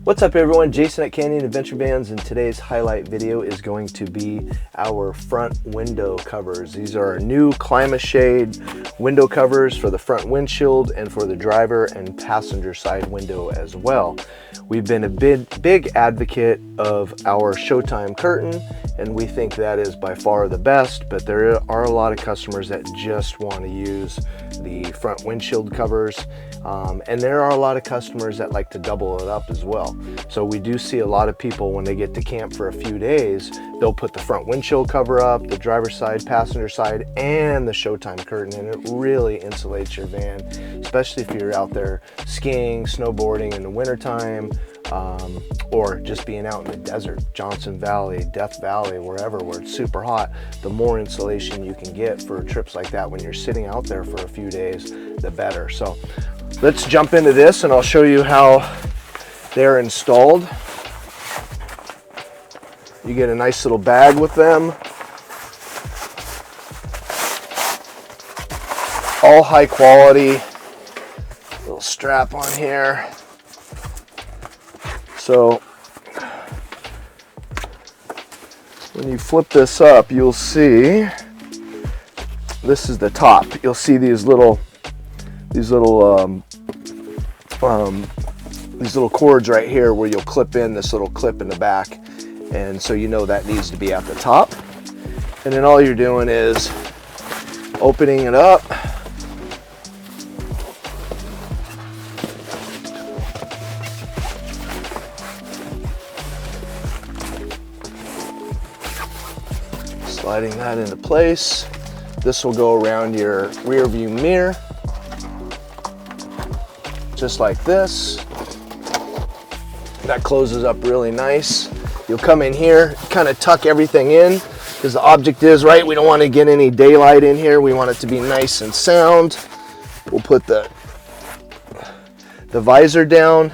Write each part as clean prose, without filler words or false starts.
What's up everyone, Jason at Canyon Adventure Vans, and today's highlight video is going to be our front window covers. These are our new CLIMA-SHADE window covers for the front windshield and for the driver and passenger side window as well. We've been a big advocate of our Showtime curtain, and we think that is by far the best, but there are a lot of customers that just want to use the front windshield covers. And there are a lot of customers that like to double it up as well. So we do see a lot of people when they get to camp for a few days, they'll put the front windshield cover up, the driver's side, passenger side, and the Showtime curtain, and it really insulates your van, especially if you're out there skiing, snowboarding in the wintertime, or just being out in the desert, Johnson Valley, Death Valley, wherever, where it's super hot. The more insulation you can get for trips like that when you're sitting out there for a few days, the better. So let's jump into this and I'll show you how they're installed. You get a nice little bag with them. All high quality. Little strap on here. So when you flip this up, you'll see this is the top. You'll see these little cords right here where you'll clip in this little clip in the back, and so you know that needs to be at the top. And then all you're doing is opening it up, sliding that into place. This will go around your rear view mirror, just like this. That closes up really nice. You'll come in here, kind of tuck everything in, because the object is, right, we don't want to get any daylight in here. We want it to be nice and sound. We'll put the visor down,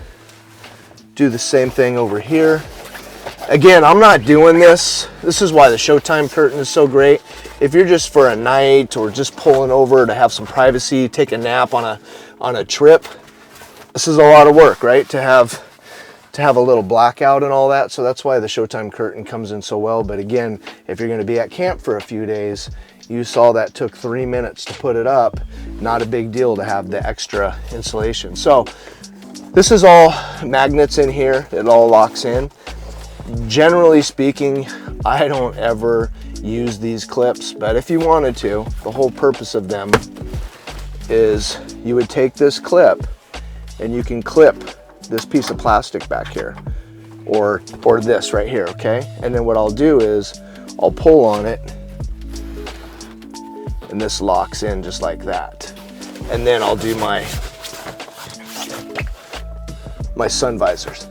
do the same thing over here. Again, I'm not doing this. This is why the Showtime curtain is so great. If you're just for a night or just pulling over to have some privacy, take a nap on a trip, this is a lot of work, right? To have a little blackout and all that. So that's why the Showtime curtain comes in so well. But again, if you're going to be at camp for a few days, you saw that took 3 minutes to put it up. Not a big deal to have the extra insulation. So this is all magnets in here. It all locks in. Generally speaking, I don't ever use these clips, but if you wanted to, the whole purpose of them is you would take this clip and you can clip this piece of plastic back here, or this right here, okay? And then what I'll do is I'll pull on it and this locks in just like that. And then I'll do my sun visors.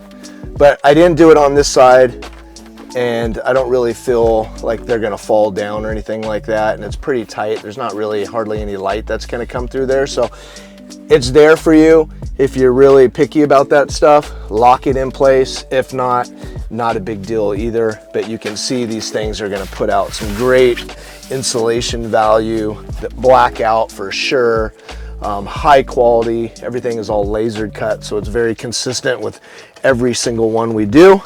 But I didn't do it on this side, and I don't really feel like they're gonna fall down or anything like that, and it's pretty tight. There's not really hardly any light that's gonna come through there, so it's there for you. If you're really picky about that stuff, lock it in place. If not, not a big deal either, but you can see these things are gonna put out some great insulation value, that blackout for sure. High quality, everything is all lasered cut, so it's very consistent with every single one we do.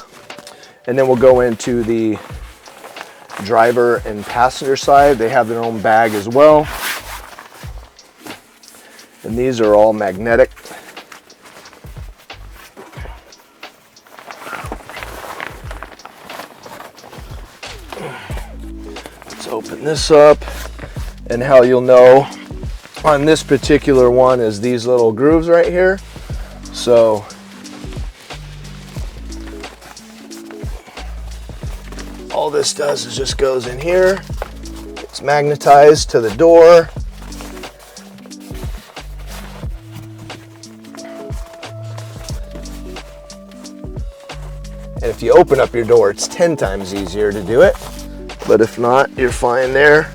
And then we'll go into the driver and passenger side. They have their own bag as well. And these are all magnetic. Let's open this up, and how you'll know on this particular one is these little grooves right here. So all this does is just goes in here. It's magnetized to the door. And if you open up your door, it's 10 times easier to do it. But if not, you're fine there.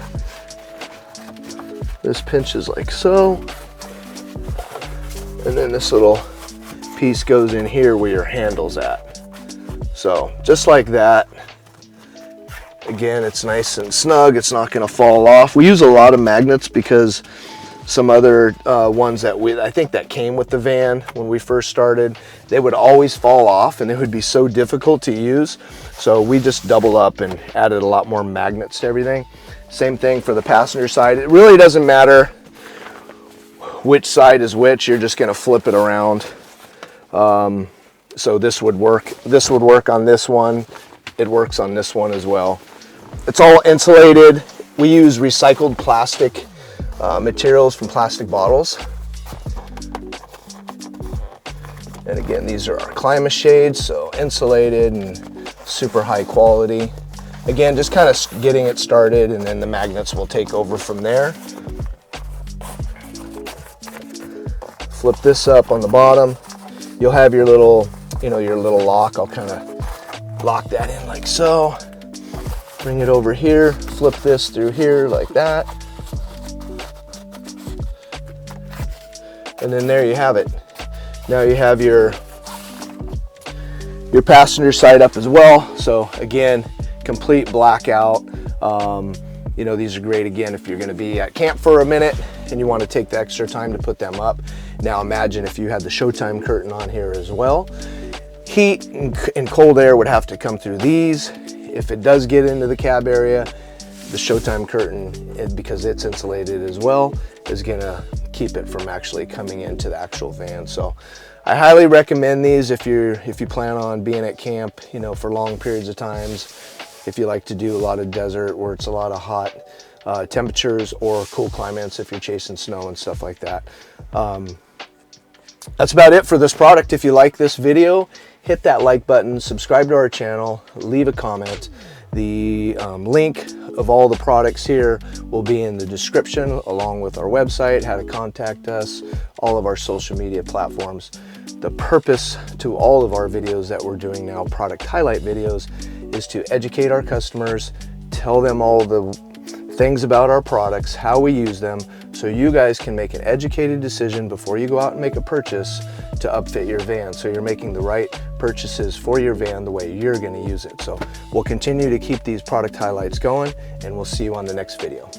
This pinches like so, and then this little piece goes in here where your handle's at. So just like that. Again, it's nice and snug. It's not going to fall off. We use a lot of magnets because some other ones that I think that came with the van when we first started. They would always fall off and it would be so difficult to use. So we just doubled up and added a lot more magnets to everything. Same thing for the passenger side. It really doesn't matter which side is which. You're just gonna flip it around. So this would work on this one. It works on this one as well. It's all insulated. We use recycled plastic materials from plastic bottles. And again, these are our CLIMA-SHADE, so insulated and super high quality. Again, just kind of getting it started, and then the magnets will take over from there. Flip this up on the bottom. You'll have your little, your little lock. I'll kind of lock that in like so. Bring it over here, flip this through here like that. And then there you have it. Now you have your passenger side up as well. So again, complete blackout. These are great again if you're going to be at camp for a minute and you want to take the extra time to put them up. Now imagine if you had the Showtime curtain on here as well. Heat and cold air would have to come through these. If it does get into the cab area, the Showtime curtain, because it's insulated as well, is gonna keep it from actually coming into the actual van. So I highly recommend these if you plan on being at camp, for long periods of times. If you like to do a lot of desert where it's a lot of hot temperatures, or cool climates if you're chasing snow and stuff like that. That's about it for this product. If you like this video, hit that like button, subscribe to our channel, leave a comment. The link of all the products here will be in the description, along with our website, how to contact us, all of our social media platforms. The purpose to all of our videos that we're doing now, product highlight videos, is to educate our customers, tell them all the things about our products, how we use them, so you guys can make an educated decision before you go out and make a purchase to upfit your van, so you're making the right purchases for your van the way you're going to use it. So we'll continue to keep these product highlights going, and we'll see you on the next video.